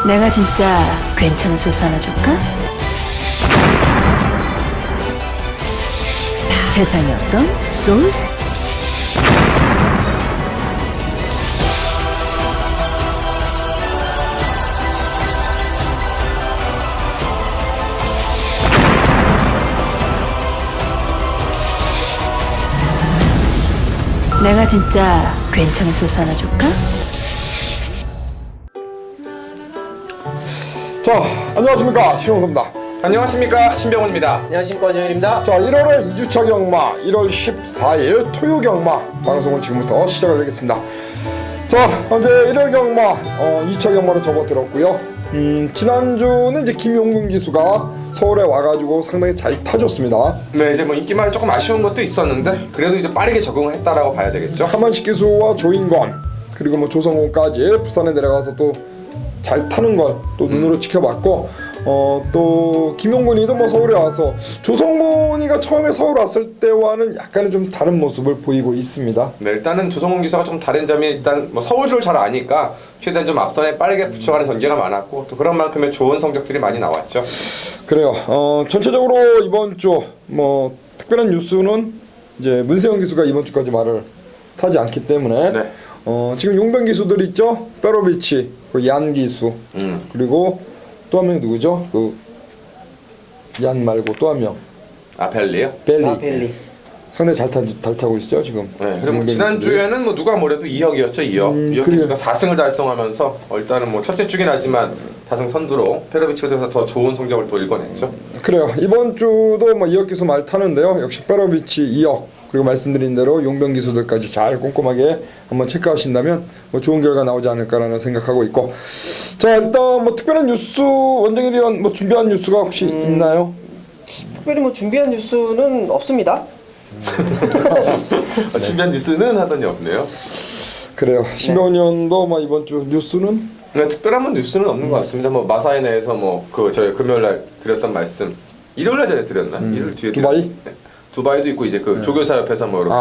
내가 진짜 괜찮은 소스 하나 줄까? 세상에 어떤 소스? 내가 진짜 괜찮은 소스 하나 줄까? 자, 안녕하십니까, 신용섭입니다. 안녕하십니까, 신병훈입니다. 안녕하십니까, 원정일입니다. 자, 1월의 2주차 경마 1월 14일 토요 경마 방송을 지금부터 시작을 하겠습니다. 자, 현재 1월 경마 2차 경마로 접어들었고요. 지난주는 이제 김용근 기수가 서울에 와가지고 상당히 잘 타줬습니다. 네, 이제 뭐 인기말이 조금 아쉬운 것도 있었는데 그래도 이제 빠르게 적응을 했다라고 봐야 되겠죠. 하만식 기수와 조인권 그리고 뭐 조성호까지 부산에 내려가서 또 잘 타는 걸 또 눈으로 지켜봤고 또 김용근이도 뭐 서울에 와서 조성곤이가 처음에 서울 왔을 때와는 약간은 좀 다른 모습을 보이고 있습니다. 네, 일단은 조성훈 기사가 좀 다른 점이 일단 뭐 서울주를 잘 아니까 최대한 좀 앞선에 빠르게 붙여가는 전개가 많았고 또 그런 만큼의 좋은 성적들이 많이 나왔죠. 그래요. 전체적으로 이번 주 뭐 특별한 뉴스는 이제 문세영 기수가 이번 주까지 말을 타지 않기 때문에 네. 지금 용병 기수들 있죠. 페로비치, 얀 기수 그리고 또 한 명 누구죠? 그 얀 말고 또 한 명. 벨리요? 벨리. 상당히 잘 타고 있죠 지금. 네, 그리고 지난주에는 뭐 누가 뭐래도 이혁이었죠. 이혁 기수가 4승을 달성하면서 일단은 뭐 첫째 주긴 하지만 다승 선두로 페로비치가 되면서 더 좋은 성적을 또 읽어냈죠. 그래요. 이번 주도 뭐 이혁 기수 말 타는데요. 역시 페로비치, 이혁 그리고 말씀드린 대로 용병 기수들까지 잘 꼼꼼하게 한번 체크하신다면 뭐 좋은 결과 나오지 않을까라는 생각하고 있고. 자, 일단 뭐 특별한 뉴스 원정일 위원 뭐 준비한 뉴스가 혹시 있나요? 특별히 뭐 준비한 뉴스는 없습니다. 준비한 뉴스는 하더니 없네요. 그래요. 신병훈 의원도 뭐 이번 주 뉴스는 네, 특별한 뉴스는 없는 것 같습니다. 뭐 마사에 대해서 뭐 그 저희 금요일날 드렸던 말씀 일요일날 전에 드렸나? 일요일 뒤에 두바이? 네. 두바이도 있고 이제 그 조교사 옆에서 뭐 이렇게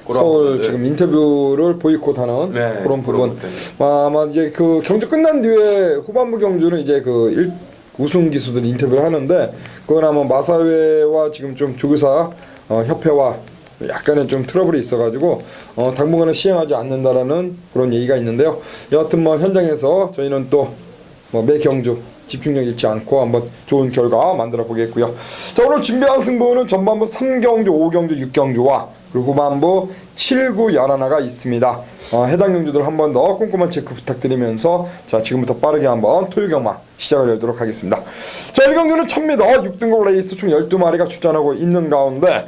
그런 서울 부분들. 지금 인터뷰를 보이콧하는 네, 그런 부분. 부분들. 아마 이제 그 경주 끝난 뒤에 후반부 경주는 이제 그 우승 기수들 인터뷰를 하는데 그건 아마 마사회와 지금 좀 조교사 협회와 약간의 좀 트러블이 있어가지고 당분간은 시행하지 않는다라는 그런 얘기가 있는데요. 여하튼 뭐 현장에서 저희는 또 뭐 매 경주 집중력 잃지 않고 한번 좋은 결과 만들어 보겠고요. 자, 오늘 준비한 승부는 전반부 3경주, 5경주, 6경주와 그리고 후반부 7, 9, 11가 있습니다. 해당 경주들 한 번 더 꼼꼼한 체크 부탁드리면서 자, 지금부터 빠르게 한번 토요 경마 시작을 열도록 하겠습니다. 자, 1경주는 1000m 6등급 레이스 총 12마리가 출전하고 있는 가운데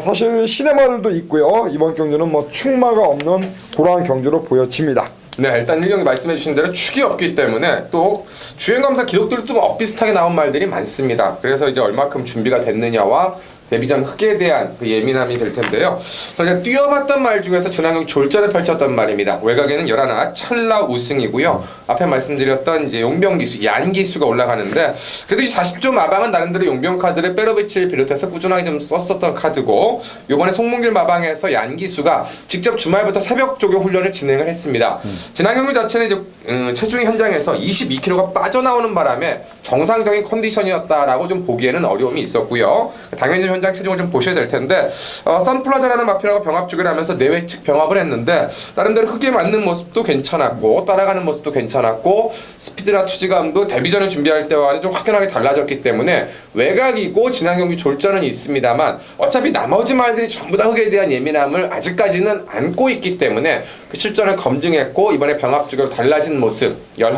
사실 시내마을도 있고요. 이번 경주는 뭐 충마가 없는 그러한 경주로 보여집니다. 네, 일단 1경기 말씀해 주신 대로 축이 없기 때문에 또 주행검사 기록들도 엇비슷하게 나온 말들이 많습니다. 그래서 이제 얼마큼 준비가 됐느냐와 데뷔전 흑에 대한 그 예민함이 될 텐데요. 제가 뛰어봤던 말 중에서 지난경 졸전을 펼쳤던 말입니다. 외곽에는 11, 찰나 우승이고요. 앞에 말씀드렸던 이제 용병 기수, 얀 기수가 올라가는데 그래도 이 40조 마방은 나름대로 용병 카드를 페로비치를 비롯해서 꾸준하게 좀 썼었던 카드고 요번에 송문길 마방에서 얀 기수가 직접 주말부터 새벽 조교 훈련을 진행을 했습니다. 지난 경기 자체는 이제 체중 현장에서 22kg가 빠져나오는 바람에 정상적인 컨디션이었다라고 좀 보기에는 어려움이 있었고요. 당연히 현장 체중을 좀 보셔야 될 텐데 선플라자라는 마필하고 병합 조교를 하면서 내외 측 병합을 했는데 나름대로 흑에 맞는 모습도 괜찮았고 따라가는 모습도 괜찮았고 스피드나 투지감도 데뷔전을 준비할 때와는 좀 확연하게 달라졌기 때문에 외곽이고 지난 경기 졸전은 있습니다만 어차피 나머지 말들이 전부 다 흑에 대한 예민함을 아직까지는 안고 있기 때문에 그 실전을 검증했고 이번에 병합 조교로 달라진 모습 11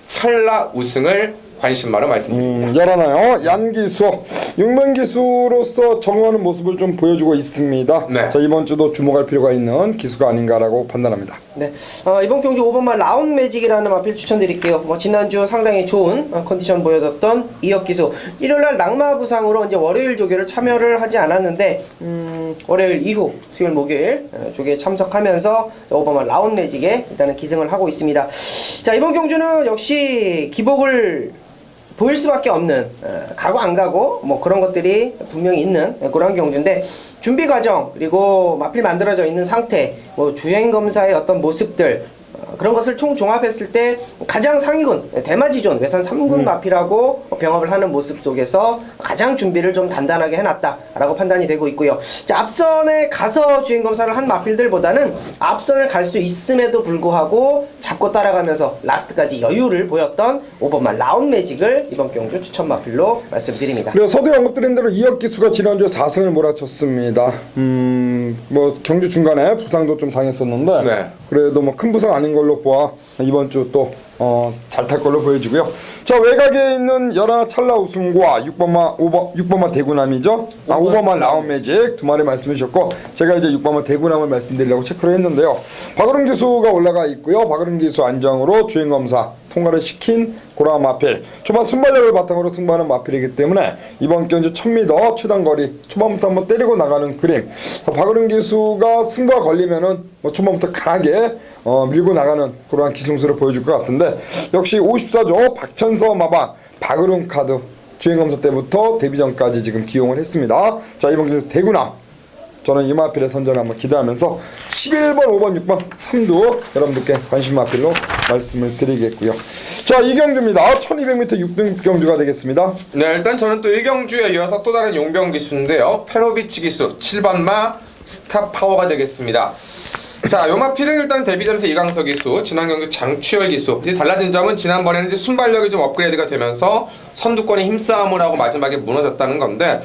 찰나 우승을 관심마로 말씀드립니다. 열하나요. 얀기수, 용병기수로서 정우하는 모습을 좀 보여주고 있습니다. 네. 자, 이번 주도 주목할 필요가 있는 기수가 아닌가라고 판단합니다. 네, 이번 경주 5번말 라운 매직이라는 마필 추천드릴게요. 뭐 지난주 상당히 좋은 컨디션 보여줬던 이혁 기수. 일요일날 낙마 부상으로 이제 월요일 조교를 참여를 하지 않았는데 월요일 이후 수요일 목요일 조교에 참석하면서 5번말 라운 매직에 일단은 기승을 하고 있습니다. 자, 이번 경주는 역시 기복을 보일 수밖에 없는 가고 안 가고 뭐 그런 것들이 분명히 있는 그런 경주인데 준비 과정 그리고 마필 만들어져 있는 상태 뭐 주행 검사의 어떤 모습들 그런 것을 총 종합했을 때 가장 상위군 대마지존 외산 3군 마필하고 병합을 하는 모습 속에서 가장 준비를 좀 단단하게 해놨다라고 판단이 되고 있고요. 자, 앞선에 가서 주행 검사를 한 마필들보다는 앞선을 갈 수 있음에도 불구하고 잡고 따라가면서 라스트까지 여유를 보였던 5번만 라운 매직을 이번 경주 추천 마필로 말씀드립니다. 그리고 서두에 언급드린 대로 이혁기수가 지난주에 4승을 몰아쳤습니다. 뭐 경주 중간에 부상도 좀 당했었는데 네. 그래도 뭐 큰 부상 아닌 걸로 보아 이번 주 또 잘 탈 걸로 보여지고요. 자, 외곽에 있는 열하나 찰나 우승과 6번마 대구남이죠. 5번마 라운매직 두 마리 말씀해 주셨고 제가 이제 6번마 대구남을 말씀드리려고 체크를 했는데요. 박으름 기수가 올라가 있고요. 박으름 기수 안정으로 주행검사 통과를 시킨 고라 마필. 초반 순발력을 바탕으로 승부하는 마필이기 때문에 이번 경주 1000m 최단거리 초반부터 한번 때리고 나가는 그림. 박으름 기수가 승부가 걸리면은 뭐 초반부터 강하게 밀고 나가는 그러한 기승수를 보여줄 것 같은데 역시 54조 박천서 마방 박으름 카드 주행검사 때부터 데뷔전까지 지금 기용을 했습니다. 자, 이번 경주 대구남 저는 이 마필의 선전을 한번 기대하면서 11번, 5번, 6번, 3두 여러분들께 관심 마필로 말씀을 드리겠고요. 자, 이 경주입니다. 1200m 6등 경주가 되겠습니다. 네, 일단 저는 또 1경주에 이어서 또 다른 용병 기수인데요. 페로비치 기수 7번마 스타파워가 되겠습니다. 자, 요마필은 일단 데뷔전에서 이강석 기수, 지난 경주 장추열 기수. 이제 달라진 점은 지난번에는 이제 순발력이 좀 업그레이드가 되면서 선두권의 힘싸움을 하고 마지막에 무너졌다는 건데,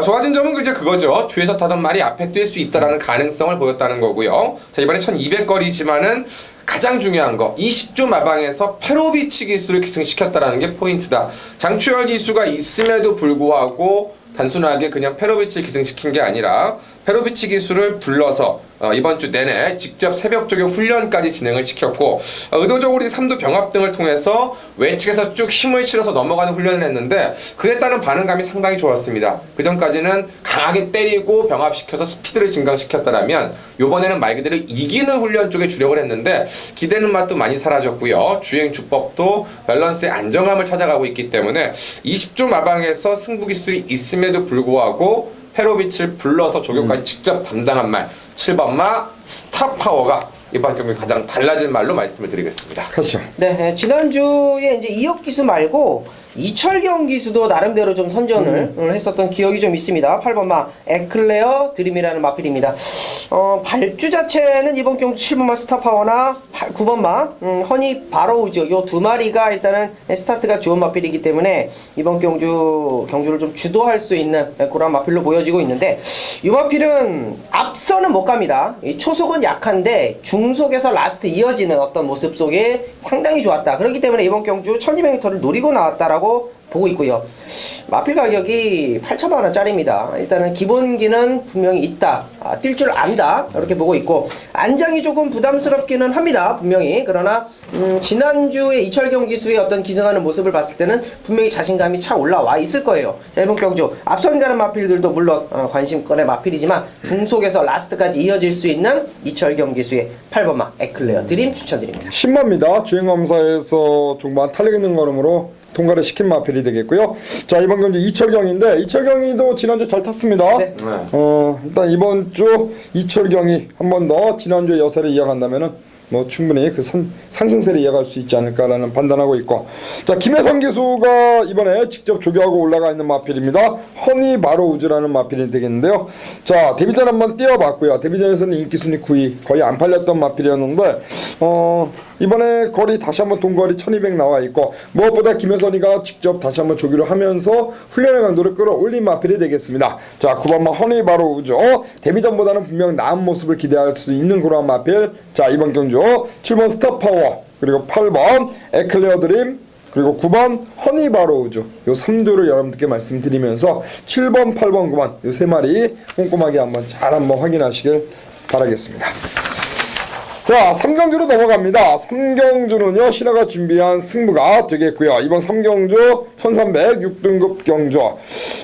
좋아진 점은 이제 그거죠. 뒤에서 타던 말이 앞에 뛸 수 있다라는 가능성을 보였다는 거고요. 자, 이번에 1200거리지만은 가장 중요한 거 20조 마방에서 페로비치 기수를 기승시켰다라는 게 포인트다. 장추열 기수가 있음에도 불구하고 단순하게 그냥 페로비치를 기승시킨 게 아니라 페로비치 기수를 불러서 이번 주 내내 직접 새벽 조교 훈련까지 진행을 시켰고 의도적으로 3두 병합 등을 통해서 외측에서 쭉 힘을 실어서 넘어가는 훈련을 했는데 그에 따른 반응감이 상당히 좋았습니다. 그 전까지는 강하게 때리고 병합시켜서 스피드를 증강시켰다라면 이번에는 말 그대로 이기는 훈련 쪽에 주력을 했는데 기대는 맛도 많이 사라졌고요. 주행 주법도 밸런스의 안정감을 찾아가고 있기 때문에 20조 마방에서 승부 기술이 있음에도 불구하고 페로비치를 불러서 조교까지 직접 담당한 말 7번마 스타파워가 이번 경기 가장 달라진 말로 말씀을 드리겠습니다. 그렇죠. 네, 지난주에 이제 이혁 기수 말고 이철경 기수도 나름대로 좀 선전을 했었던 기억이 좀 있습니다. 8번마 에클레어 드림이라는 마필입니다. 발주 자체는 이번 경주 7번마 스타파워나 9번마 허니 바로우즈 요 두 마리가 일단은 스타트가 좋은 마필이기 때문에 이번 경주를 좀 주도할 수 있는 그런 마필로 보여지고 있는데 이 마필은 앞서는 못 갑니다. 이 초속은 약한데 중속에서 라스트 이어지는 어떤 모습 속에 상당히 좋았다. 그렇기 때문에 이번 경주 1200m를 노리고 나왔다라고 보고 있고요. 마필 가격이 8,000만원짜리입니다. 일단은 기본기는 분명히 있다. 뛸 줄 안다. 이렇게 보고 있고 안장이 조금 부담스럽기는 합니다. 분명히. 그러나 지난주에 이철경 기수의 어떤 기승하는 모습을 봤을 때는 분명히 자신감이 차 올라와 있을 거예요. 자, 이번 경주 앞선 가는 마필들도 물론 관심권의 마필이지만 중속에서 라스트까지 이어질 수 있는 이철경 기수의 8번마 에클레어 드림 추천드립니다. 10마입니다. 주행검사에서 종반 탄력 있는 걸음으로 통과를 시킨 마필이 되겠고요. 자, 이번 경주 이철경인데 이철경이도 지난주 잘 탔습니다. 네. 일단 이번 주 이철경이 한 번 더 지난주의 여세를 이어간다면은 뭐 충분히 그 상승세를 이어갈 수 있지 않을까라는 판단하고 있고, 자, 김혜성 기수가 이번에 직접 조교하고 올라가 있는 마필입니다. 허니 바로 우즈라는 마필이 되겠는데요. 자, 데뷔전 한번 뛰어봤고요. 데뷔전에서는 인기 순위 9위, 거의 안 팔렸던 마필이었는데 이번에 거리 다시 한번 동거리 1200 나와 있고 무엇보다 김혜선이가 직접 다시 한번 조교를 하면서 훈련의 강도를 끌어올린 마필이 되겠습니다. 자, 9번마 허니 바로 우즈 데뷔전보다는 분명 나은 모습을 기대할 수 있는 그런 마필. 자, 이번 경주 7번 스타파워 그리고 8번 에클레어 드림 그리고 9번 허니 바로우즈 요 3두를 여러분들께 말씀드리면서 7번, 8번, 9번 요 3마리 꼼꼼하게 한번 확인하시길 바라겠습니다. 자, 3경주로 넘어갑니다. 3경주는요 신화가 준비한 승부가 되겠고요. 이번 3경주 1300 6등급 경주.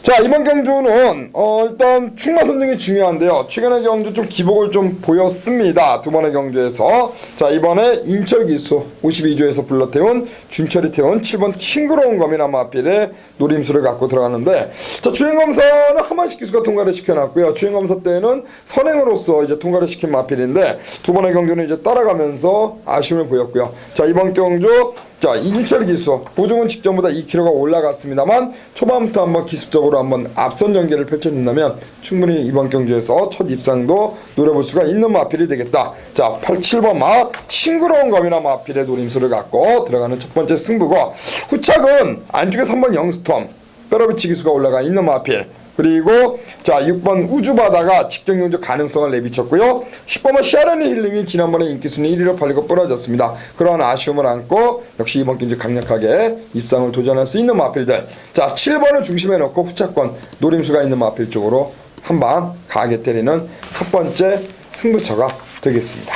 자, 이번 경주는 일단 충마 선정이 중요한데요. 최근의 경주 좀 기복을 좀 보였습니다. 두 번의 경주에서. 자, 이번에 인철 기수 52조에서 불러태운 준철이 태운 7번 싱그러운 검이나 마필의 노림수를 갖고 들어가는데, 자, 주행검사는 하만식 기수가 통과를 시켜놨고요. 주행검사 때는 선행으로서 이제 통과를 시킨 마필인데 두 번의 경주는 이제 따라가면서 아쉬움을 보였고요. 자, 이번 경주 자, 이준철 기수 보중은 직전보다 2kg가 올라갔습니다만 초반부터 한번 기습적으로 한번 앞선 전개를 펼쳐준다면 충분히 이번 경주에서 첫 입상도 노려볼 수가 있는 마필이 되겠다. 자, 7번 마 싱그러운 검이나 마필의 노림수를 갖고 들어가는 첫 번째 승부고, 후착은 안쪽에 3번 영스톰 페러비치 기수가 올라가 있는 마필, 그리고 자 6번 우주바다가 직전 경주 가능성을 내비쳤고요. 10번은 샤르니 힐링이 지난번에 인기순위 1위로 팔리고 부러졌습니다. 그러한 아쉬움을 안고 역시 이번 경주 강력하게 입상을 도전할 수 있는 마필들. 자 7번을 중심에 놓고 후차권 노림수가 있는 마필 쪽으로 한방 강하게 때리는 첫 번째 승부처가 되겠습니다.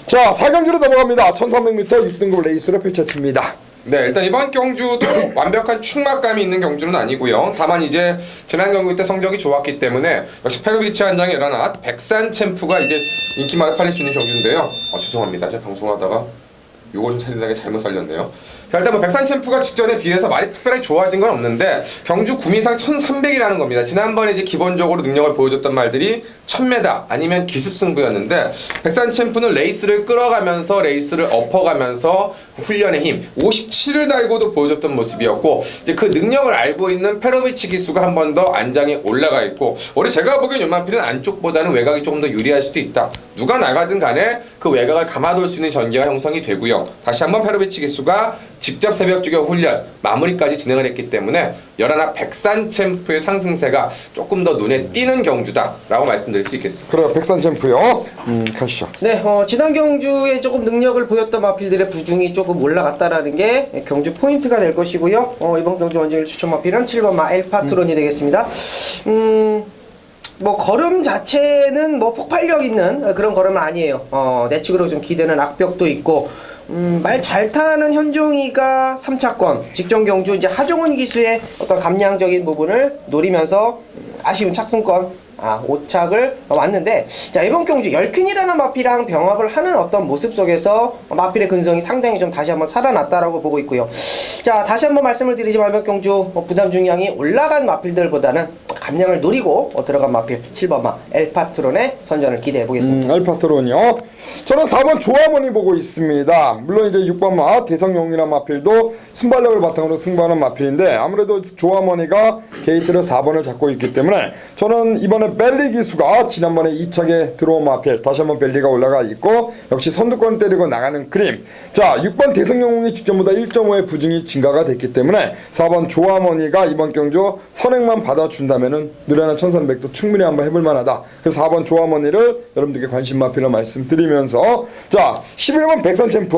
자 4경주로 넘어갑니다. 1300m 6등급 레이스로 펼쳐집니다. 네, 일단 이번 경주도 완벽한 충막감이 있는 경주는 아니고요. 다만 이제 지난 경주 때 성적이 좋았기 때문에 역시 페로비치 한 장에 일어나 백산 챔프가 이제 인기만을 팔릴 수 있는 경주인데요. 죄송합니다. 제가 방송하다가 요거 좀 살리다가 잘못 살렸네요. 자, 일단 뭐 백산 챔프가 직전에 비해서 말이 특별하게 좋아진 건 없는데 경주 구미상 1300이라는 겁니다. 지난번에 이제 기본적으로 능력을 보여줬던 말들이 1000m 아니면 기습승부였는데 백산 챔프는 레이스를 끌어가면서 레이스를 엎어가면서 훈련의 힘 57을 달고도 보여줬던 모습이었고, 이제 그 능력을 알고 있는 페로비치 기수가 한 번 더 안장에 올라가 있고, 원래 제가 보기엔 요만필은 안쪽보다는 외곽이 조금 더 유리할 수도 있다. 누가 나가든 간에 그 외곽을 감아둘 수 있는 전개가 형성이 되고요. 다시 한번 페로비치 기수가 직접 새벽 주격 훈련 마무리까지 진행을 했기 때문에 열하나 백산 챔프의 상승세가 조금 더 눈에 띄는 경주다라고 말씀드릴 수 있겠습니다. 그래요, 백산 챔프요. 가시죠. 네, 지난 경주에 조금 능력을 보였던 마필들의 부중이 조금 올라갔다라는 게 경주 포인트가 될 것이고요. 이번 경주 원정일 추천 마필은 7번 마 엘파트론이 되겠습니다. 뭐 걸음 자체는 뭐 폭발력 있는 그런 걸음은 아니에요. 내측으로 좀 기대는 악벽도 있고, 말 잘 타는 현종이가 3차권 직전 경주 이제 하종훈 기수의 어떤 감량적인 부분을 노리면서 아쉬운 착순권 5착을 왔는데, 자 이번 경주 열퀸이라는 마필이랑 병합을 하는 어떤 모습 속에서 마필의 근성이 상당히 좀 다시 한번 살아났다라고 보고 있고요. 자 다시 한번 말씀을 드리지만 이번 경주 부담 중량이 올라간 마필들보다는 감량을 노리고 들어간 마필 7번마 엘파트론의 선전을 기대해 보겠습니다. 엘파트론이요. 저는 4번 조화문이 보고 있습니다. 물론 이제 6번마 대성용이라는 마필도 순발력을 바탕으로 승부하는 마필인데, 아무래도 조화머니가 게이트를 4번을 잡고 있기 때문에 저는 이번에 벨리 기수가 지난번에 2착에 들어온 마필, 다시 한번 벨리가 올라가 있고 역시 선두권 때리고 나가는 그림. 자 6번 대성용이 직전보다 1.5의 부중이 증가가 됐기 때문에 4번 조화머니가 이번 경주 선행만 받아준다면은 느려난 1300도 충분히 한번 해볼 만하다. 그래서 4번 조화머니를 여러분들께 관심 마필로 말씀드리면서, 자 11번 백산 챔프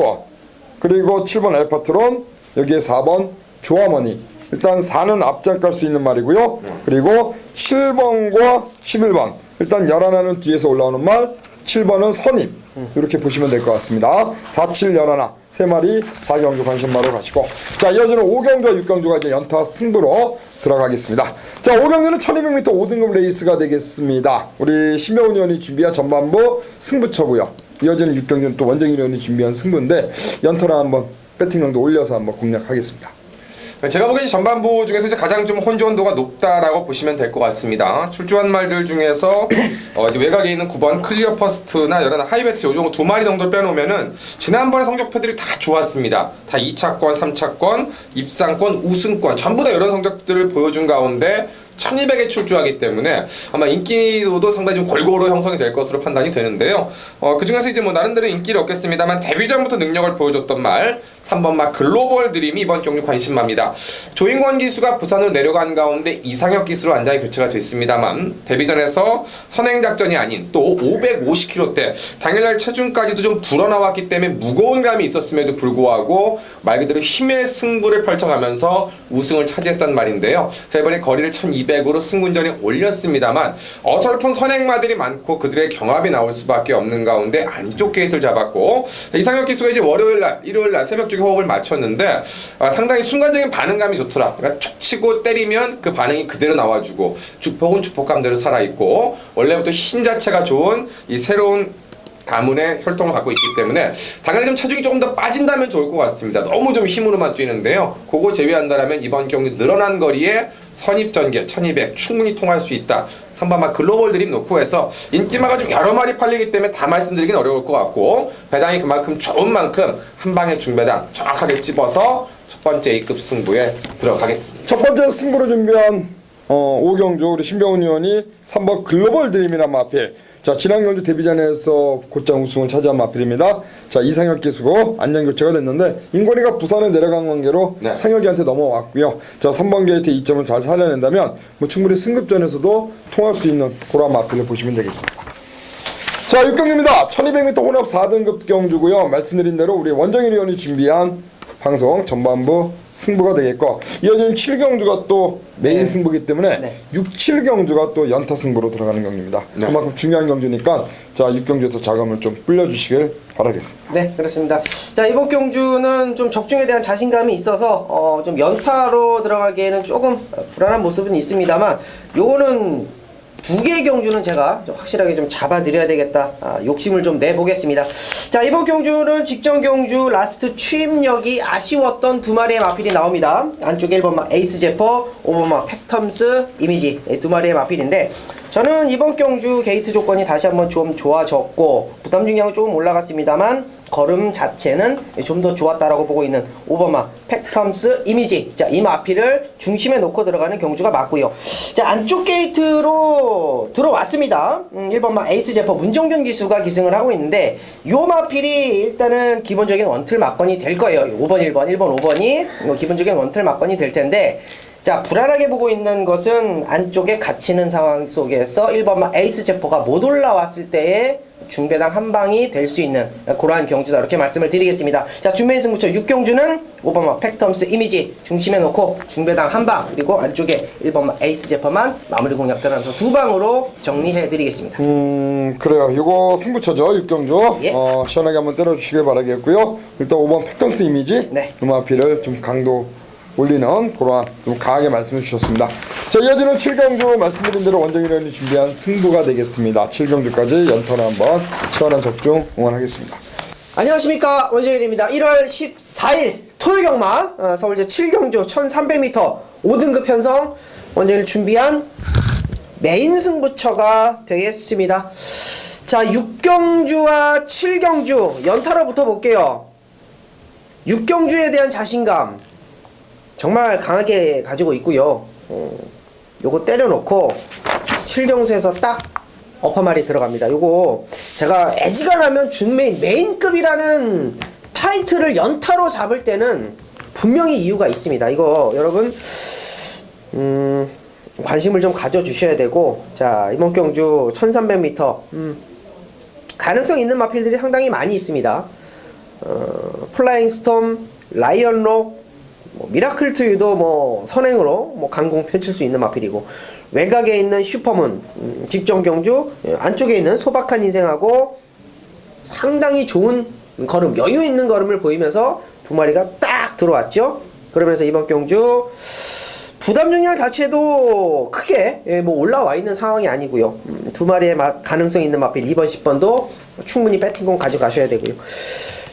그리고 7번 엘파트론, 여기에 4번 조화머니, 일단 4는 앞장 깔 수 있는 말이고요. 그리고 7번과 11번 일단 11는 뒤에서 올라오는 말, 7번은 선임, 이렇게 보시면 될 것 같습니다. 4, 7, 11 3마리 4경주 관심마로 가시고, 자 이어지는 5경주와 6경주가 이제 연타 승부로 들어가겠습니다. 자 5경주는 1200m 5등급 레이스가 되겠습니다. 우리 신명훈 의원이 준비한 전반부 승부처고요. 이어지는 6경주는 또 원정일 의원이 준비한 승부인데 연타를 한번 배팅량도 올려서 한번 공략하겠습니다. 제가 보기엔 전반부 중에서 이제 가장 좀 혼돈도가 높다라고 보시면 될 것 같습니다. 출주한 말들 중에서 이제 외곽에 있는 9번 클리어 퍼스트나 여러 하이베트 요 정도 2마리 정도 빼놓으면은 지난번에 성적표들이 다 좋았습니다. 다 2차권, 3차권, 입상권, 우승권 전부 다 이런 성적들을 보여준 가운데 1200에 출주하기 때문에 아마 인기도도 상당히 좀 골고루 형성이 될 것으로 판단이 되는데요. 그 중에서 이제 뭐 나름대로 인기를 얻겠습니다만 데뷔전부터 능력을 보여줬던 말 3번 마 글로벌 드림이 이번 경주 관심마입니다. 조인권 기수가 부산으로 내려간 가운데 이상혁 기수로 안장이 교체가 됐습니다만 데뷔전에서 선행작전이 아닌 또 550kg대 당일날 체중까지도 좀 불어나왔기 때문에 무거운 감이 있었음에도 불구하고 말 그대로 힘의 승부를 펼쳐가면서 우승을 차지했단 말인데요. 자 이번에 거리를 1200으로 승군전에 올렸습니다만 어설픈 선행마들이 많고 그들의 경합이 나올 수밖에 없는 가운데 안쪽 게이트를 잡았고, 이상혁 기수가 이제 월요일날 일요일날 새벽 호흡을 맞췄는데 상당히 순간적인 반응감이 좋더라. 그러니까 툭 치고 때리면 그 반응이 그대로 나와주고 주폭은 주폭감대로 살아있고 원래부터 힘 자체가 좋은 이 새로운 가문의 혈통을 갖고 있기 때문에 당연히 좀 체중이 조금 더 빠진다면 좋을 것 같습니다. 너무 좀 힘으로만 뛰는데요. 그거 제외한다면 이번 경기 늘어난 거리에 선입전개 1200 충분히 통할 수 있다. 3번마 글로벌 드림 놓고 해서 인기마가 좀 여러 마리 팔리기 때문에 다 말씀드리긴 어려울 것 같고 배당이 그만큼 좋은 만큼 한 방에 중배당 정확하게 집어서 첫 번째 A급 승부에 들어가겠습니다. 첫 번째 승부로 준비한 5경주 우리 신병훈 의원이 3번 글로벌 드림이란 마필. 자, 지난 경주 데뷔전에서 곧장 우승을 차지한 마필입니다. 자, 이상혁 기수고 안전 교체가 됐는데 인권이가 부산에 내려간 관계로 네. 상혁이한테 넘어왔고요. 자, 3번 게이트 2점을 잘 살려낸다면 뭐 충분히 승급전에서도 통할 수 있는 그런 마필을 보시면 되겠습니다. 자, 6경기입니다. 1200m 혼합 4등급 경주고요. 말씀드린 대로 우리 원정일 의원이 준비한 방송 전반부 승부가 되겠고 이어지는 7경주가 또 메인 네. 승부기 때문에 네. 6, 7경주가 또 연타 승부로 들어가는 경기입니다. 네. 그만큼 중요한 경주니까 자 6경주에서 자금을 좀 불려주시길 바라겠습니다. 네, 그렇습니다. 자, 이번 경주는 좀 적중에 대한 자신감이 있어서 좀 연타로 들어가기에는 조금 불안한 모습은 있습니다만 요거는 두 개의 경주는 제가 좀 확실하게 좀 잡아드려야 되겠다. 욕심을 좀 내보겠습니다. 자, 이번 경주는 직전 경주 라스트 추임력이 아쉬웠던 두 마리의 마필이 나옵니다. 안쪽에 1번마 에이스 제퍼, 5번마 팩텀스 이미지 두 마리의 마필인데 저는 이번 경주 게이트 조건이 다시 한번 좀 좋아졌고 부담 중량은 조금 올라갔습니다만 걸음 자체는 좀 더 좋았다라고 보고 있는 5번마 팩텀스 이미지. 자, 이 마필을 중심에 놓고 들어가는 경주가 맞고요. 자, 안쪽 게이트로 들어왔습니다. 1번마 에이스 제퍼 문정균 기수가 기승을 하고 있는데 요 마필이 일단은 기본적인 원틀 막건이 될 거예요. 5번 1번 1번 5번이 기본적인 원틀 막건이 될 텐데 자, 불안하게 보고 있는 것은 안쪽에 갇히는 상황 속에서 1번마 에이스 제퍼가 못 올라왔을 때의 중배당 한 방이 될 수 있는 그러한 경주다 이렇게 말씀을 드리겠습니다. 자, 준메인 승부처 6경주는 5번마 팩텀스 이미지 중심에 놓고 중배당 한 방 그리고 안쪽에 1번마 에이스 제퍼만 마무리 공략 들어가면서 두 방으로 정리해 드리겠습니다. 그래요. 이거 승부처죠. 6경주. 예. 시원하게 한번 때려주시길 바라겠고요. 일단 5번 팩턴스 이미지 네. 음악피를 좀 강도 올리는 그러한 좀 강하게 말씀해 주셨습니다. 자, 이어지는 7경주 말씀드린 대로 원정일 의원이 준비한 승부가 되겠습니다. 7경주까지 연턴 한번 시원한 적중 응원하겠습니다. 안녕하십니까, 원정일입니다. 1월 14일 토요일 경마 서울제 7경주 1300m 5등급 편성 원정일 준비한 메인 승부처가 되겠습니다. 자, 6경주와 7경주 연타로 붙어볼게요. 6경주에 대한 자신감 정말 강하게 가지고 있고요. 요거 때려놓고 7경수에서 딱 어퍼말이 들어갑니다. 요거 제가 애지간하면 준메인 메인급이라는 타이틀을 연타로 잡을 때는 분명히 이유가 있습니다. 이거 여러분 관심을 좀 가져주셔야 되고 자, 이번 경주 1300m 가능성 있는 마필들이 상당히 많이 있습니다. 플라잉 스톰, 라이언록, 미라클 투유도 선행으로 강공 펼칠 수 있는 마필이고 외곽에 있는 슈퍼문 직전 경주 안쪽에 있는 소박한 인생하고 상당히 좋은 걸음 여유 있는 걸음을 보이면서 두 마리가 딱 들어왔죠. 그러면서 이번 경주 부담 중량 자체도 크게 올라와 있는 상황이 아니고요. 두 마리의 가능성 있는 마필 2번 10번도 충분히 배팅공 가져가셔야 되고요.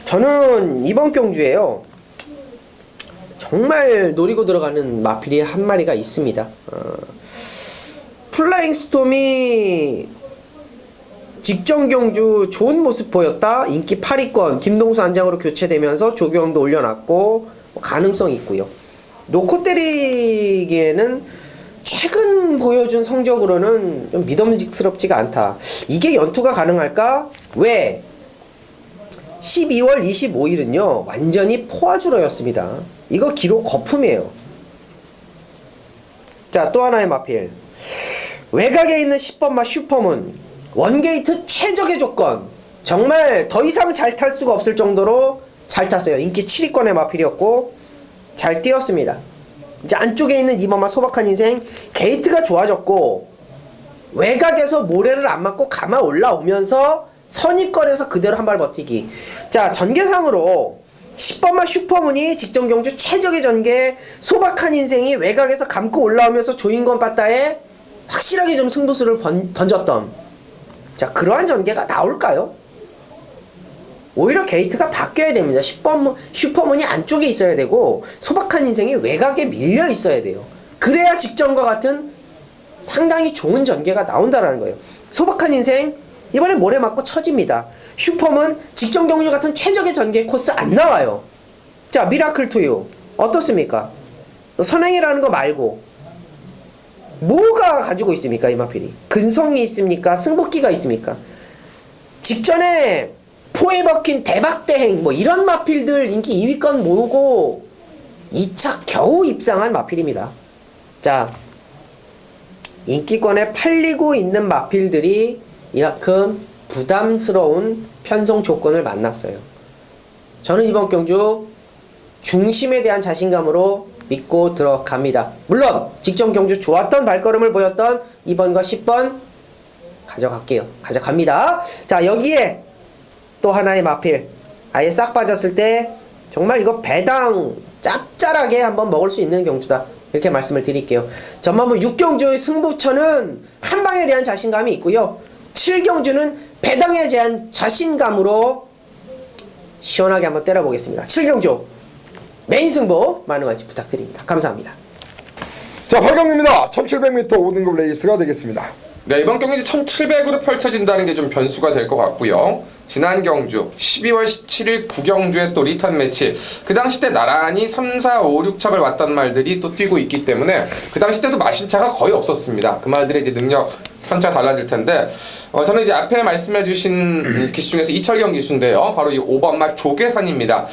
저는 이번 경주에요 정말 노리고 들어가는 마필이 한 마리가 있습니다. 플라잉 스톰이 직전 경주 좋은 모습 보였다. 인기 8위권 김동수 안장으로 교체되면서 조경도 올려놨고 가능성 있고요. 놓고 때리기에는 최근 보여준 성적으로는 좀 믿음직스럽지가 않다. 이게 연투가 가능할까? 왜? 12월 25일은요 완전히 포화주로였습니다. 이거 기록 거품이에요. 자, 또 하나의 마필 외곽에 있는 10번마 슈퍼문 원게이트 최적의 조건 정말 더 이상 잘 탈 수가 없을 정도로 잘 탔어요. 인기 7위권의 마필이었고 잘 뛰었습니다. 이제 안쪽에 있는 2번마 소박한 인생 게이트가 좋아졌고 외곽에서 모래를 안 맞고 감아 올라오면서 선입권에서 그대로 한 발 버티기. 자, 전개상으로 10번마 슈퍼문이 직전 경주 최적의 전개 소박한 인생이 외곽에서 감고 올라오면서 조인권 빠따에 확실하게 좀 승부수를 던졌던 자, 그러한 전개가 나올까요? 오히려 게이트가 바뀌어야 됩니다. 10번 슈퍼문이 안쪽에 있어야 되고 소박한 인생이 외곽에 밀려 있어야 돼요. 그래야 직전과 같은 상당히 좋은 전개가 나온다라는 거예요. 소박한 인생 이번에 모래 맞고 처집니다. 슈퍼문 직전 경주 같은 최적의 전개 코스 안 나와요. 자, 미라클 투유 어떻습니까? 선행이라는 거 말고 뭐가 가지고 있습니까? 이 마필이 근성이 있습니까? 승복기가 있습니까? 직전에 포에 박힌 대박대행 뭐 이런 마필들 인기 2위권 모으고 2차 겨우 입상한 마필입니다. 자, 인기권에 팔리고 있는 마필들이 이만큼 부담스러운 편성 조건을 만났어요. 저는 이번 경주 중심에 대한 자신감으로 믿고 들어갑니다. 물론 직전 경주 좋았던 발걸음을 보였던 2번과 10번 가져갈게요. 가져갑니다. 자, 여기에 또 하나의 마필 아예 싹 빠졌을 때 정말 이거 배당 짭짤하게 한번 먹을 수 있는 경주다, 이렇게 말씀을 드릴게요. 전반부 6경주의 승부처는 한방에 대한 자신감이 있고요, 7경주는 배당에 대한 자신감으로 시원하게 한번 때려보겠습니다. 7경주 메인 승부 많은 관심 부탁드립니다. 감사합니다. 자, 8경기입니다. 1700m 5등급 레이스가 되겠습니다. 네, 이번 경기 1700으로 펼쳐진다는 게 좀 변수가 될 것 같고요. 지난 경주 12월 17일 9경주에 또 리턴 매치, 그 당시 때 나란히 3, 4, 5, 6첩을 왔던 말들이 또 뛰고 있기 때문에 그 당시 때도 마신차가 거의 없었습니다. 그 말들의 이제 능력 편차 달라질 텐데, 저는 이제 앞에 말씀해주신 기수 중에서 이철경 기수인데요, 바로 이 5번 말 조계산입니다.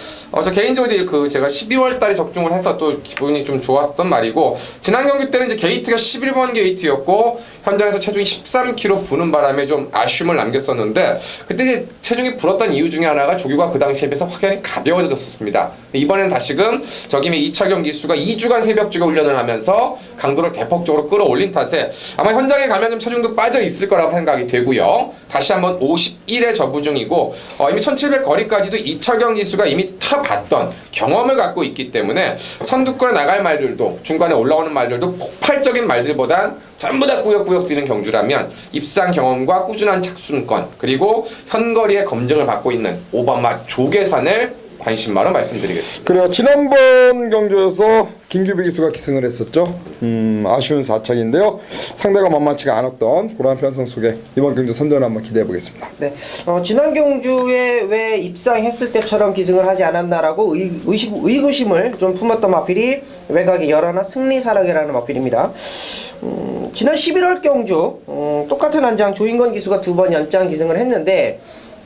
저 개인적으로 이제 제가 12월 달에 적중을 해서 또 기분이 좀 좋았던 말이고, 지난 경기 때는 이제 게이트가 11번 게이트였고 현장에서 체중이 13kg 부는 바람에 좀 아쉬움을 남겼었는데, 그때 이제 체중이 불었던 이유 중에 하나가 조규가 그 당시에 비해서 확연히 가벼워졌었습니다. 이번엔 다시금 저김에 이철경 기수가 2주간 새벽주가 훈련을 하면서 강도를 대폭적으로 끌어올린 탓에 아마 현장에 가면 좀 체중도 빠져 있을 거라고 생각이 되고요. 다시 한번 51에 저부 중이고, 이미 1700 거리까지도 이철경 기수가 이미 타봤던 경험을 갖고 있기 때문에 선두권에 나갈 말들도, 중간에 올라오는 말들도 폭발적인 말들보단 전부 다 꾸역꾸역 뛰는 경주라면 입상 경험과 꾸준한 착순권, 그리고 현거리의 검증을 받고 있는 5번 맛 조계산을 관심마로 말씀드리겠습니다. 그래요. 지난번 경주에서 김규비 기수가 기승을 했었죠. 아쉬운 4착인데요. 상대가 만만치가 않았던 그러한 편성 속에 이번 경주 선전을 한번 기대해 보겠습니다. 네, 지난 경주에 왜 입상했을 때처럼 기승을 하지 않았나라고 의구심을 좀 품었던 마필이 외곽의 열하나 승리사랑이라는 마필입니다. 지난 11월 경주 똑같은 안장 조인건 기수가 2번 연장 기승을 했는데,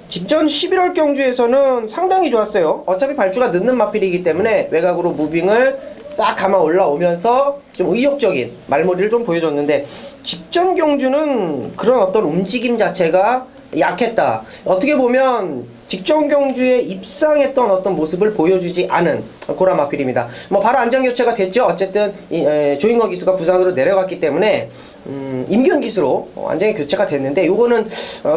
직전 11월 경주에서는 상당히 좋았어요. 어차피 발주가 늦는 마필이기 때문에 외곽으로 무빙을 싹 감아 올라오면서 좀 의욕적인 말머리를 좀 보여줬는데, 직전 경주는 그런 어떤 움직임 자체가 약했다. 어떻게 보면 직전 경주에 입상했던 어떤 모습을 보여주지 않은 그런 마필입니다. 뭐 바로 안장 교체가 됐죠. 어쨌든 조인건 기수가 부산으로 내려갔기 때문에 임기현 기수로 안장이 교체가 됐는데, 요거는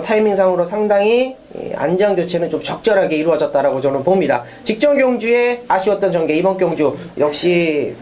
타이밍상으로 상당히 안장 교체는 좀 적절하게 이루어졌다라고 저는 봅니다. 직전 경주에 아쉬웠던 전개, 이번 경주 역시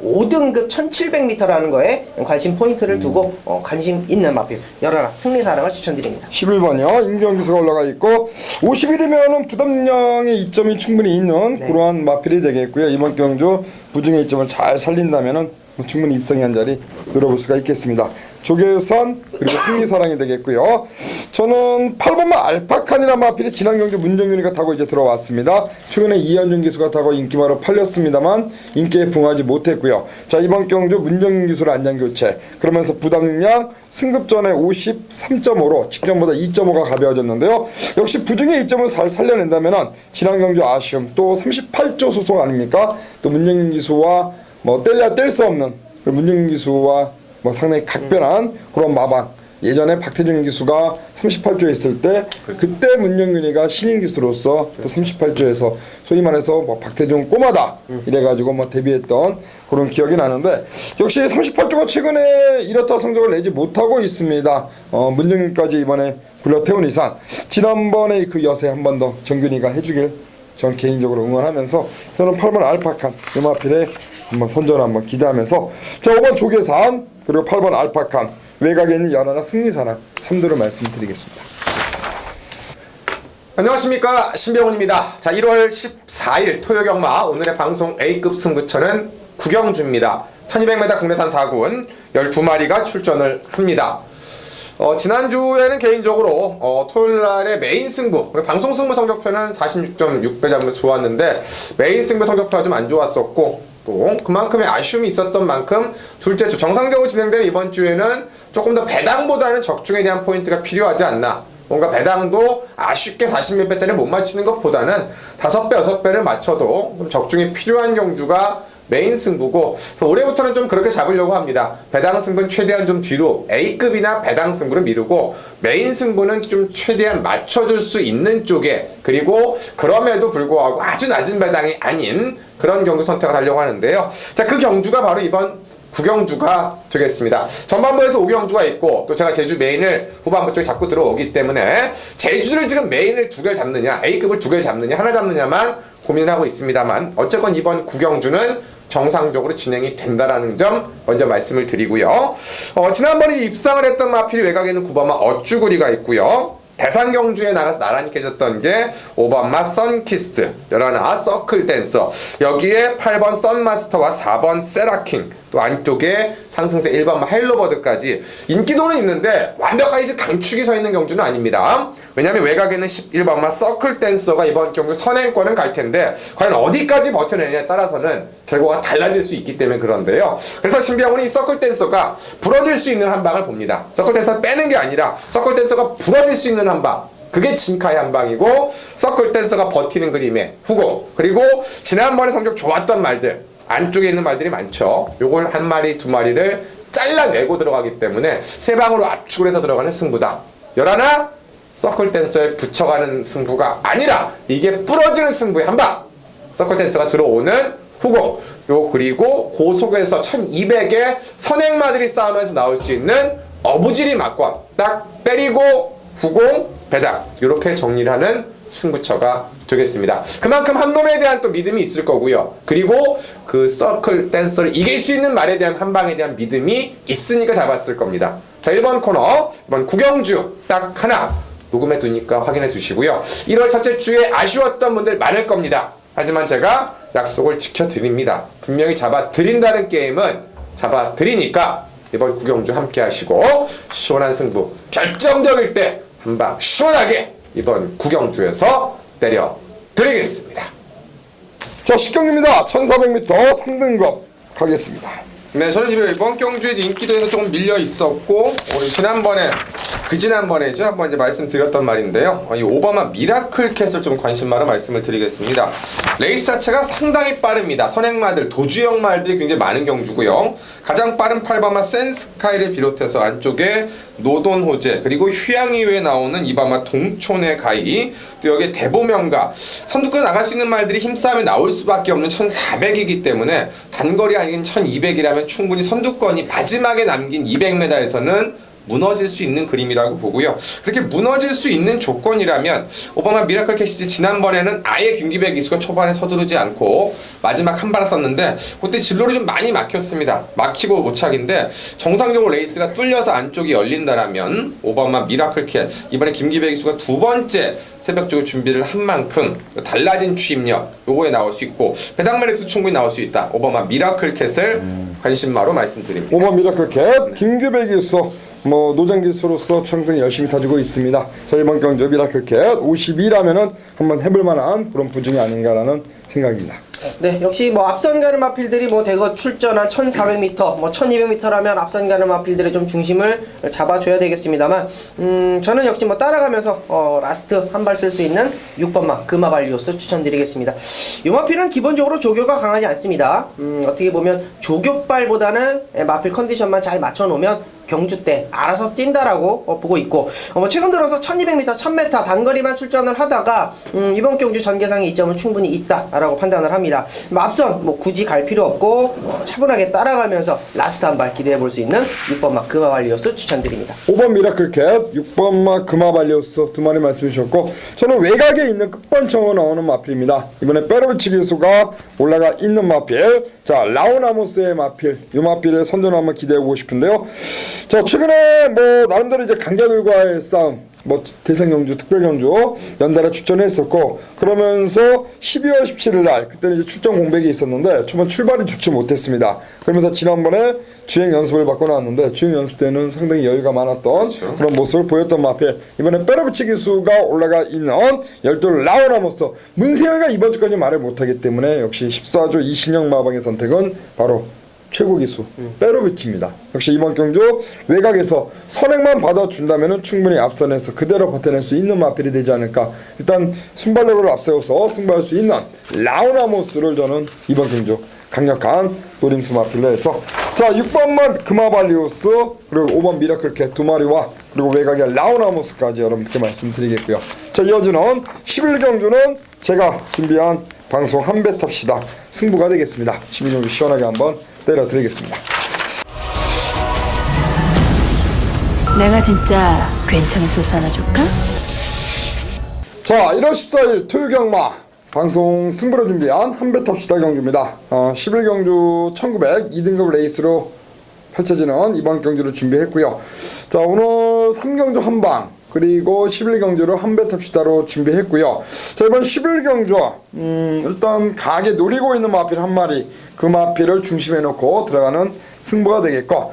5등급 1700m라는 거에 관심 포인트를 두고 관심 있는 마필 열하나 승리사랑을 추천드립니다. 11번이요. 임기현 기수가 올라가 있고 51이면은 부담량의 이점이 충분히 있는 그러한 마필이 되겠고요. 이번 경주 부중의 이점을 잘 살린다면은 충분히 입상의 한 자리 늘어볼 수가 있겠습니다. 조계산 그리고 승리사랑이 되겠고요. 저는 8번만 알파칸이라는 마필이 지난 경주 문정윤이가 타고 이제 들어왔습니다. 최근에 이현준 기수가 타고 인기마로 팔렸습니다만 인기에 부응하지 못했고요. 자, 이번 경주 문정윤 기수로 안장 교체, 그러면서 부담량 승급전에 53.5로 직전보다 2.5가 가벼워졌는데요. 역시 부중의 이점을 잘 살려낸다면은 지난 경주 아쉬움, 또 38조 소속 아닙니까? 또 문정윤 기수와 뭐 뗄래야 뗄 수 없는 문정윤 기수와 뭐 상당히 각별한 그런 마방. 예전에 박태준 기수가 38조에 있을 때 그때 문정윤이가 신인 기수로서 또 38조에서 소위 말해서 뭐 박태준 꼬마다 이래가지고 뭐 데뷔했던 그런 기억이 나는데, 역시 38조가 최근에 이렇다 성적을 내지 못하고 있습니다. 문정윤까지 이번에 불러태운 이상 지난번에 그 여세 한 번 더 정균이가 해주길 전 개인적으로 응원하면서, 저는 8번 알파칸 음악필에 한번 선전 한번 기대하면서, 자, 5번 조계산 그리고 8번 알파칸 외곽에 있는 열하나 승리사랑 3도로 말씀드리겠습니다. 안녕하십니까, 신병훈입니다. 자, 1월 14일 토요경마 오늘의 방송 A급 승부처는 구경주입니다. 1200m 국내산 4군 12마리가 출전을 합니다. 지난주에는 개인적으로 토요일날의 메인 승부, 방송 승부 성적표는 46.6배 잡으면서 좋았는데 메인 승부 성적표가 좀 안 좋았었고 또 그만큼의 아쉬움이 있었던 만큼 둘째 주 정상적으로 진행되는 이번 주에는 조금 더 배당보다는 적중에 대한 포인트가 필요하지 않나. 뭔가 배당도 아쉽게 40몇 배짜리 못 맞히는 것보다는 5배, 6배를 맞춰도 좀 적중이 필요한 경주가 메인 승부고, 그래서 올해부터는 좀 그렇게 잡으려고 합니다. 배당 승부는 최대한 좀 뒤로 A급이나 배당 승부를 미루고 메인 승부는 좀 최대한 맞춰줄 수 있는 쪽에, 그리고 그럼에도 불구하고 아주 낮은 배당이 아닌 그런 경주 선택을 하려고 하는데요. 자, 그 경주가 바로 이번 9경주가 되겠습니다. 전반부에서 5경주가 있고 또 제가 제주 메인을 후반부 쪽에 잡고 들어오기 때문에 제주를 지금 메인을 2개를 잡느냐 A급을 2개를 잡느냐 하나 잡느냐만 고민을 하고 있습니다만, 어쨌건 이번 9경주는 정상적으로 진행이 된다라는 점 먼저 말씀을 드리고요. 지난번에 입상을 했던 마필 외곽에는 9번마 어쭈구리가 있고요. 대상 경주에 나가서 나란히 깨졌던 게 5번마 선키스트, 11화 서클 댄서, 여기에 8번 썬마스터와 4번 세라킹, 또 안쪽에 상승세 1번마 헬로버드까지 인기도는 있는데 완벽하게 지금 강축이 서 있는 경주는 아닙니다. 왜냐하면 외곽에는 11번마 서클 댄서가 이번 경주 선행권은 갈 텐데 과연 어디까지 버텨내느냐에 따라서는 결과가 달라질 수 있기 때문에 그런데요. 그래서 신비영은 이 서클 댄서가 부러질 수 있는 한 방을 봅니다. 서클 댄서를 빼는 게 아니라 서클 댄서가 부러질 수 있는 한 방, 그게 진카의 한 방이고, 서클 댄서가 버티는 그림의 후공, 그리고 지난번에 성적 좋았던 말들, 안쪽에 있는 말들이 많죠. 요걸 한 마리, 2마리를 잘라내고 들어가기 때문에 세 방으로 압축을 해서 들어가는 승부다. 11, 서클 댄서에 붙여가는 승부가 아니라 이게 부러지는 승부의 한 방. 서클 댄서가 들어오는 후공. 그리고 그 속에서 1200의 선행마들이 싸우면서 나올 수 있는 어부지리 막권. 딱 때리고 후공, 배당. 이렇게 정리를 하는 승부처가 되겠습니다. 그만큼 한 놈에 대한 또 믿음이 있을 거고요. 그리고 그 서클 댄서를 이길 수 있는 말에 대한 한 방에 대한 믿음이 있으니까 잡았을 겁니다. 자, 1번 코너, 이번 9경주 딱 하나 녹음해 두니까 확인해 두시고요. 1월 첫째 주에 아쉬웠던 분들 많을 겁니다. 하지만 제가 약속을 지켜드립니다. 분명히 잡아드린다는 게임은 잡아드리니까 이번 9경주 함께 하시고 시원한 승부, 결정적일 때 한 방 시원하게 이번 9경주에서 때려드리겠습니다. 자, 10경주입니다. 1400m 3등급 가겠습니다. 네, 저는 이번 경주에 인기도에서 조금 밀려 있었고, 우리 지난번에죠, 한번 이제 말씀드렸던 말인데요. 이 오바마 미라클 캣을 좀 관심마로 말씀을 드리겠습니다. 레이스 자체가 상당히 빠릅니다. 선행마들, 도주형 말들이 굉장히 많은 경주고요. 가장 빠른 8번마 센스카이를 비롯해서 안쪽에 노돈호재, 그리고 휴양이후에 나오는 이바마 동촌의 가이, 또 여기에 대보명가, 선두권에 나갈 수 있는 말들이 힘싸움에 나올 수밖에 없는 1400이기 때문에 단거리 아닌 1200이라면 충분히 선두권이 마지막에 남긴 200m에서는 무너질 수 있는 그림이라고 보고요. 그렇게 무너질 수 있는 조건이라면 오바마 미라클 캐시지 지난번에는 아예 김기백 기수가 초반에 서두르지 않고 마지막 한 발 썼는데 그때 진로를 좀 많이 막혔습니다. 막히고 못착인데 정상적으로 레이스가 뚫려서 안쪽이 열린다라면 오바마 미라클 캐, 이번에 김기백 기수가 두 번째 새벽 쪽에 준비를 한 만큼 달라진 추임력 요거에 나올 수 있고, 배당 메리트 충분히 나올 수 있다. 오바마 미라클 캣을 관심마로 말씀드립니다. 5번 미라클 캣 김규백이 있어 노장 기수로서 평생 열심히 타주고 있습니다. 자, 이번 경주 미라클 캣 52라면은 한번 해볼 만한 그런 부중이 아닌가라는 생각입니다. 네, 역시 앞선 가는 마필들이 대거 출전한 1400m, 1200m라면 앞선 가는 마필들의 좀 중심을 잡아줘야 되겠습니다만, 저는 역시 따라가면서 라스트 한 발 쓸 수 있는 6번마 금화발리오스 추천드리겠습니다. 이 마필은 기본적으로 조교가 강하지 않습니다. 어떻게 보면 조교발보다는 마필 컨디션만 잘 맞춰놓으면 경주 때 알아서 뛴다라고 보고 있고, 최근 들어서 1200m, 1000m 단거리만 출전을 하다가 이번 경주 전개상의 이점은 충분히 있다라고 판단을 합니다. 앞선 굳이 갈 필요 없고 차분하게 따라가면서 라스트 한 발 기대해 볼 수 있는 6번마 금화발리오스 추천드립니다. 5번 미라클 캣, 6번마 금화발리오스 두 마리 말씀해 주셨고, 저는 외곽에 있는 끝번청으로 나오는 마필입니다. 이번에 페로비치 기수가 올라가 있는 마필, 자, 라우나모스의 마필, 이 마필의 선전 한번 기대해 보고 싶은데요. 자, 최근에 나름대로 이제 강자들과의 싸움, 뭐 대상경주, 특별경주 연달아 출전했었고 그러면서 12월 17일 날 그때는 이제 출전 공백이 있었는데 초반 출발이 좋지 못했습니다. 그러면서 지난번에 주행 연습을 받고 나왔는데 주행 연습 때는 상당히 여유가 많았던 그런 모습을 보였던 마필 이번에 빼로비치 기수가 올라가 있는 12 라우나모스 문세영이가 이번 주까지 말을 못하기 때문에 역시 14조 이신영 마방의 선택은 바로 최고 기수 빼로비치입니다. 역시 이번 경주 외곽에서 선행만 받아준다면 충분히 앞선에서 그대로 버텨낼 수 있는 마필이 되지 않을까. 일단 순발력을 앞세워서 승부할 수 있는 라우나모스를 저는 이번 경주 강력한 노림수 마필로 해서 자 6번만 금화발리우스 그리고 5번 미라클캣 두 마리와 그리고 외곽의 라우나모스까지 여러분께 말씀드리겠고요. 자 이어지는 11경주는 제가 준비한 방송 한배 탑시다 승부가 되겠습니다. 11경주 시원하게 한번 때려드리겠습니다. 내가 진짜 괜찮은 소스 하나 줄까? 자 1월 14일 토요경마 방송 승부를 준비한 한배탑시다 경주입니다. 11경주 1900 2등급 레이스로 펼쳐지는 이번 경주를 준비했고요. 자 오늘 3경주 한방 그리고 11경주를 한배탑시다로 준비했고요. 자 이번 11경주 일단 강하게 노리고 있는 마필 한 마리 그 마필을 중심에 놓고 들어가는 승부가 되겠고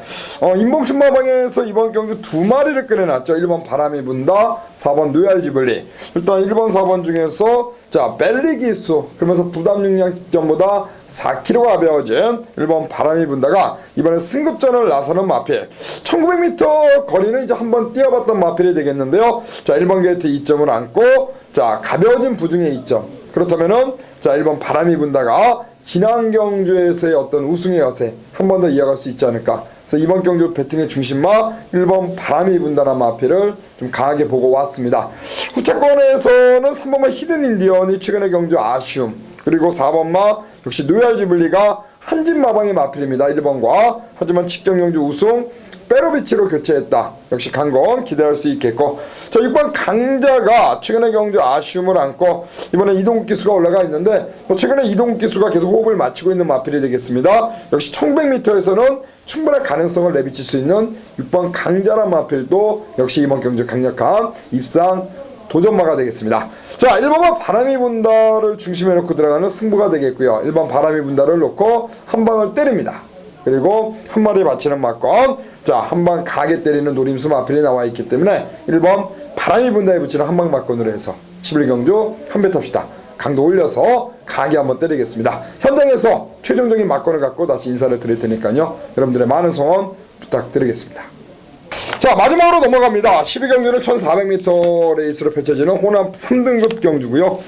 인봉춘마방에서 이번 경주 두 마리를 꺼내놨죠. 1번 바람이 분다 4번 노얄지블리 일단 1번 4번 중에서 자 벨리기수 그러면서 부담 능량점보다 4kg가 가벼워진 1번 바람이 분다가 이번에 승급전을 나서는 마필 1900m 거리는 이제 한번 뛰어봤던 마필이 되겠는데요. 자 1번 게이트 2점을 안고 자 가벼워진 부중의 2점 그렇다면은 자 1번 바람이 분다가 지난 경주에서의 어떤 우승의 여세 한 번 더 이어갈 수 있지 않을까. 그래서 이번 경주 배팅의 중심마 1번 바람이 분다는 마필을 좀 강하게 보고 왔습니다. 후차권에서는 3번마 히든 인디언이 최근의 경주 아쉬움 그리고 4번마 역시 노얄지블리가 한진 마방의 마필입니다. 1번과 하지만 직전 경주 우승 빼로비치로 교체했다. 역시 강건 기대할 수 있겠고 자 6번 강자가 최근의 경주 아쉬움을 안고 이번에 이동국 기수가 올라가 있는데 뭐 최근에 이동국 기수가 계속 호흡을 맞추고 있는 마필이 되겠습니다. 역시 1100m에서는 충분한 가능성을 내비칠 수 있는 6번 강자란 마필도 역시 이번 경주 강력한 입상 도전마가 되겠습니다. 자 1번은 바람이 분다를 중심에 놓고 들어가는 승부가 되겠고요. 1번 바람이 분다를 놓고 한 방을 때립니다. 그리고 한 마리 맞히는 맞건 자 한 방 가게 때리는 노림수 마필이 나와 있기 때문에 1번 바람이 분다에 붙이는 한 방 맞건으로 해서 11경주 한배 탑시다 강도 올려서 가게 한번 때리겠습니다. 현장에서 최종적인 맞건을 갖고 다시 인사를 드릴 테니까요. 여러분들의 많은 성원 부탁드리겠습니다. 자 마지막으로 넘어갑니다. 12경주는 1400m 레이스로 펼쳐지는 호남 3등급 경주고요.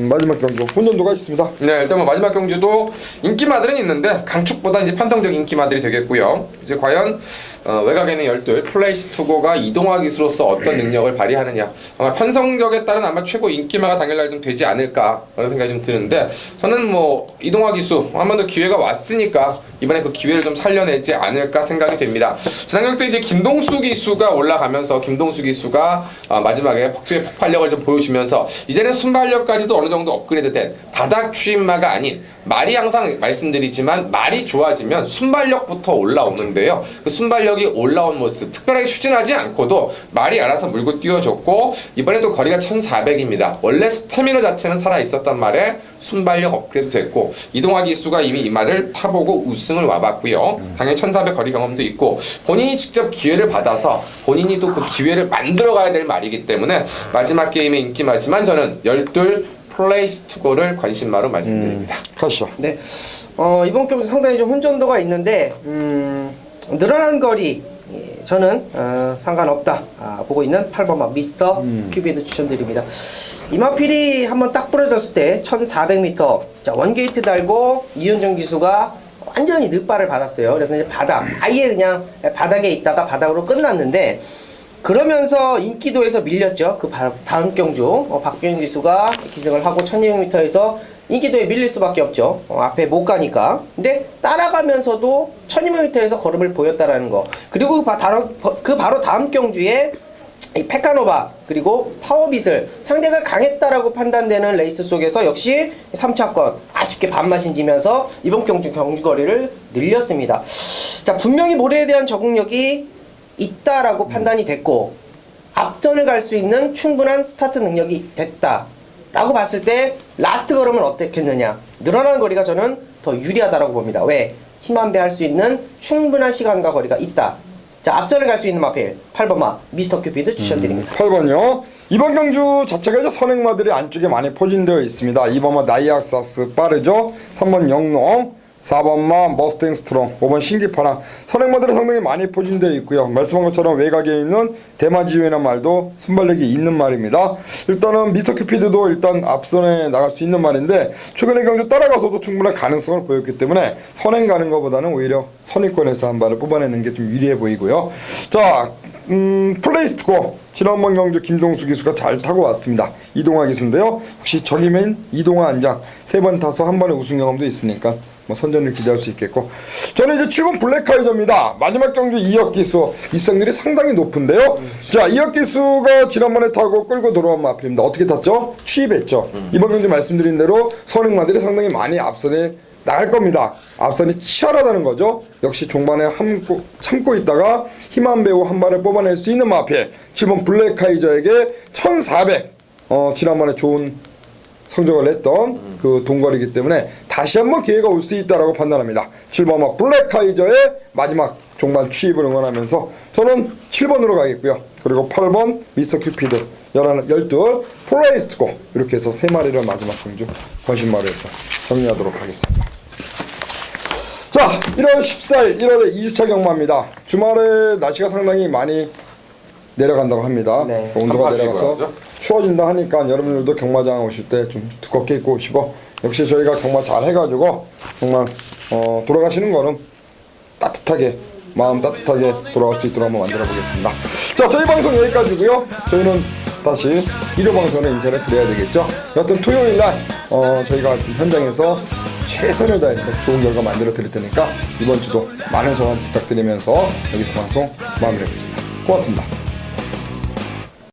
마지막 경주 혼전도가 있습니다. 네, 일단 뭐 마지막 경주도 인기마들은 있는데 강축보다 이제 편성적 인기마들이 되겠고요. 이제 과연 외곽에는 12 플레이스 투고가 이동화 기수로서 어떤 능력을 발휘하느냐 아마 편성적에 따른 아마 최고 인기마가 당일날 좀 되지 않을까 그런 생각이 좀 드는데 저는 뭐 이동화 기수 한 번 더 기회가 왔으니까 이번에 그 기회를 좀 살려내지 않을까 생각이 됩니다. 지난 경주 때 이제 김동수 기수가 올라가면서 김동수 기수가 마지막에 폭투의 폭발력을 좀 보여주면서 이제는 순발력까지도 어느 정도 업그레이드된 바닥 추임마가 아닌 말이 항상 말씀드리지만 말이 좋아지면 순발력부터 올라오는데요. 그 순발력이 올라온 모습 특별하게 추진하지 않고도 말이 알아서 물고 뛰어줬고 이번에도 거리가 1400입니다. 원래 스태미너 자체는 살아있었단 말에 순발력 업그레이드 됐고 이동화 기수가 이미 이 말을 타보고 우승을 와봤고요. 당연히 1400 거리 경험도 있고 본인이 직접 기회를 받아서 본인이 또 그 기회를 만들어가야 될 말이기 때문에 마지막 게임의 인기마지만 저는 12 플레이스 투고를 관심마로 말씀드립니다. 가시죠. 네. 이번 경주 상당히 좀 혼전도가 있는데 늘어난 거리 저는 상관없다 보고 있는 8번마 미스터 큐비드 추천드립니다. 이마필이 한번 딱 부러졌을 때 1400m 자 원게이트 달고 이윤정 기수가 완전히 늑발을 받았어요. 그래서 이제 바닥 아예 그냥 바닥에 있다가 바닥으로 끝났는데 그러면서 인기도에서 밀렸죠. 그 다음 경주 박규현 기수가 기승을 하고 1200m에서 인기도에 밀릴 수밖에 없죠. 앞에 못 가니까. 근데 따라가면서도 1200m에서 걸음을 보였다라는 거. 그리고 그 바로 다음 경주에 이 페카노바 그리고 파워빗을 상대가 강했다라고 판단되는 레이스 속에서 역시 3차권 아쉽게 반마신 지면서 이번 경주 경주거리를 늘렸습니다. 자 분명히 모래에 대한 적응력이 있다라고 판단이 됐고 앞전을 갈 수 있는 충분한 스타트 능력이 됐다라고 봤을 때 라스트 걸음은 어떻겠느냐? 늘어나는 거리가 저는 더 유리하다라고 봅니다. 왜? 힘 한 배 할 수 있는 충분한 시간과 거리가 있다. 자, 앞전을 갈 수 있는 마필 8번마 미스터 큐피드 추천드립니다. 8번요. 이번 경주 자체가 이제 선행마들이 안쪽에 많이 포진되어 있습니다. 2번마 나이악사스 빠르죠. 3번 영농, 4번마 머스탱 스트롱, 5번 신기파랑 선행마들이 상당히 많이 포진되어 있고요. 말씀한 것처럼 외곽에 있는 대마지유라는 말도 순발력이 있는 말입니다. 일단은 미스터 큐피드도 일단 앞선에 나갈 수 있는 말인데 최근의 경주 따라가서도 충분한 가능성을 보였기 때문에 선행 가는 것보다는 오히려 선입권에서 한 발을 뽑아내는 게 좀 유리해 보이고요. 자, 플레이스트고 지난번 경주 김동수 기수가 잘 타고 왔습니다. 이동화 기수인데요. 혹시 적임인 이동화 안장 3번 타서 한 번의 우승 경험도 있으니까 뭐 선전을 기대할 수 있겠고, 저는 이제 7번 블랙카이저입니다. 마지막 경주 이혁 기수 입상률이 상당히 높은데요. 자, 이혁 기수가 지난번에 타고 끌고 돌아온 마필입니다. 어떻게 탔죠? 취입했죠. 이번 경주 말씀드린 대로 선행마들이 상당히 많이 앞선에 나갈 겁니다. 앞선이 치열하다는 거죠. 역시 종반에 참고 있다가 힘 한 배우 한 발을 뽑아낼 수 있는 마필 7번 블랙카이저에게 1400 지난번에 좋은 성적을 냈던 그 동거리이기 때문에 다시 한번 기회가 올 수 있다라고 판단합니다. 7번 블랙카이저의 마지막 종반 취입을 응원하면서 저는 7번으로 가겠고요. 그리고 8번 미스터 큐피드 12 플레이스트고 이렇게 해서 3마리를 마지막 경주 거신마루에서 정리하도록 하겠습니다. 자, 1월 14일 1월의 2주차 경마입니다. 주말에 날씨가 상당히 많이 내려간다고 합니다. 네. 온도가 한파주의보라고 내려가서 하죠? 추워진다 하니까 여러분들도 경마장 오실 때 좀 두껍게 입고 오시고, 역시 저희가 경마 잘 해가지고 정말 돌아가시는 거는 따뜻하게 마음 따뜻하게 돌아올 수 있도록 한번 만들어 보겠습니다. 자, 저희 방송 여기까지고요. 저희는 다시 일요 방송에 인사를 드려야 되겠죠. 여튼 토요일날 저희가 현장에서 최선을 다해서 좋은 결과 만들어 드릴 테니까 이번 주도 많은 소원 부탁드리면서 여기서 방송 마무리하겠습니다. 고맙습니다.